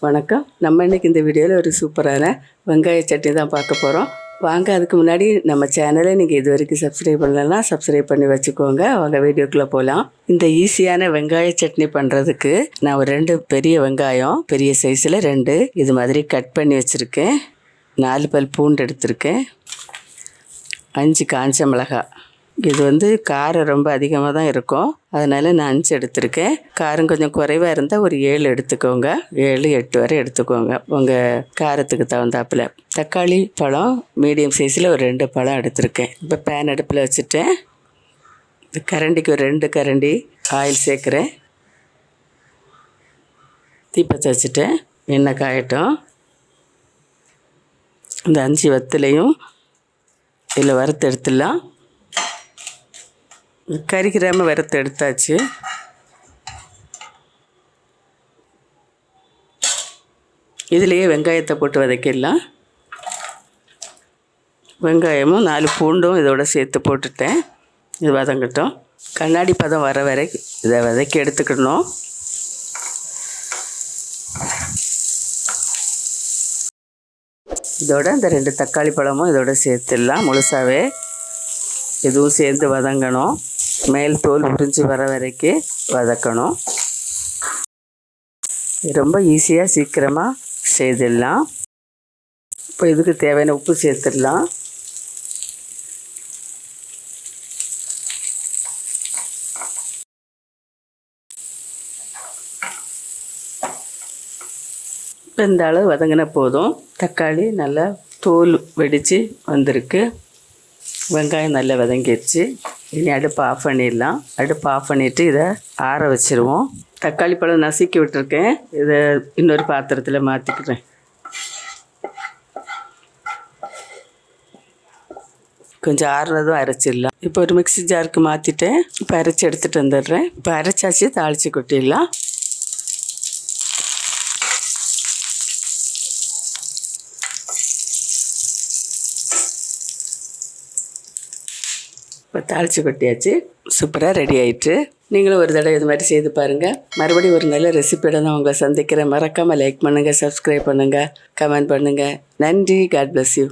வணக்கம். நம்ம இன்றைக்கி இந்த வீடியோவில் ஒரு சூப்பரான வெங்காய சட்னி தான் பார்க்க போகிறோம். வாங்க, அதுக்கு முன்னாடி நம்ம சேனலை நீங்கள் இது வரைக்கும் சப்ஸ்கிரைப் பண்ணலன்னா சப்ஸ்கிரைப் பண்ணி வச்சுக்கோங்க. அவங்க வீடியோக்குள்ளே போகலாம். இந்த ஈஸியான வெங்காய சட்னி பண்ணுறதுக்கு நான் ஒரு 2 பெரிய வெங்காயம் பெரிய சைஸில் 2 இது மாதிரி கட் பண்ணி வச்சுருக்கேன். 4 பல் பூண்டு எடுத்திருக்கேன். 5 காஞ்ச மிளகாய். இது காரம் ரொம்ப அதிகமாக தான் இருக்கும், அதனால் நான் 5 எடுத்திருக்கேன். காரம் கொஞ்சம் குறைவாக இருந்தால் ஒரு 7 எடுத்துக்கோங்க. 7, 8 வரை எடுத்துக்கோங்க உங்கள் காரத்துக்கு தகுந்தாப்பில். தக்காளி பழம் மீடியம் சைஸில் ஒரு 2 பழம் எடுத்திருக்கேன். இப்போ பேன் அடுப்பில் வச்சுட்டேன். இந்த கரண்டிக்கு ஒரு 2 கரண்டி ஆயில் சேர்க்குறேன். தீப்பத்தை வச்சுட்டேன். எண்ணெய் காயட்டும். இந்த 5 வத்தலையும் இதில் வறுத்து எடுத்துடலாம். கறிக்கிராம வறுத்து எடுத்தாச்சு. இதுலேயே வெங்காயத்தை போட்டு வதக்கிடலாம். வெங்காயமும் 4 பூண்டும் இதோட சேர்த்து போட்டுட்டேன். இது வதங்கட்டும். கண்ணாடி பதம் வர வரை இதை வதக்கி எடுத்துக்கணும். இதோட இந்த 2 தக்காளி பழமும் இதோட சேர்த்துடலாம். முழுசாகவே இதுவும் சேர்ந்து வதங்கணும். மேல் தோல் உறிஞ்சி வர வரைக்கும் வதக்கணும். ரொம்ப ஈஸியாக சீக்கிரமாக செய்திடலாம். இப்போ இதுக்கு தேவையான உப்பு சேர்த்துடலாம். இப்போ இந்த அளவு வதங்கின போதும். தக்காளி நல்லா தோல் வெடித்து வந்திருக்கு. வெங்காயம் நல்லா வதங்கிடுச்சு. இனி அடுப்பு ஆஃப் பண்ணிடலாம். அடுப்பு ஆஃப் பண்ணிவிட்டு இதை ஆற வச்சுருவோம். தக்காளி பழம் நசுக்கி விட்டுருக்கேன். இதை இன்னொரு பாத்திரத்தில் மாற்றிக்கிறேன். கொஞ்சம் ஆறுனதும் அரைச்சிடலாம். இப்போ ஒரு மிக்ஸி ஜாருக்கு மாற்றிட்டேன். இப்போ அரைச்சி எடுத்துகிட்டு வந்துடுறேன். இப்போ அரைச்சாச்சு, தாளித்து கொட்டிடலாம். இப்போ தாளித்து கொட்டியாச்சு. சூப்பராக ரெடி ஆகிட்டு. நீங்களும் ஒரு தடவை இது மாதிரி செய்து பாருங்கள். மறுபடியும் ஒரு நல்ல ரெசிபியோட தான் உங்களை சந்திக்கிறேன். மறக்காமல் லைக் பண்ணுங்கள், சப்ஸ்கிரைப் பண்ணுங்கள், கமெண்ட் பண்ணுங்கள். நன்றி. God bless you.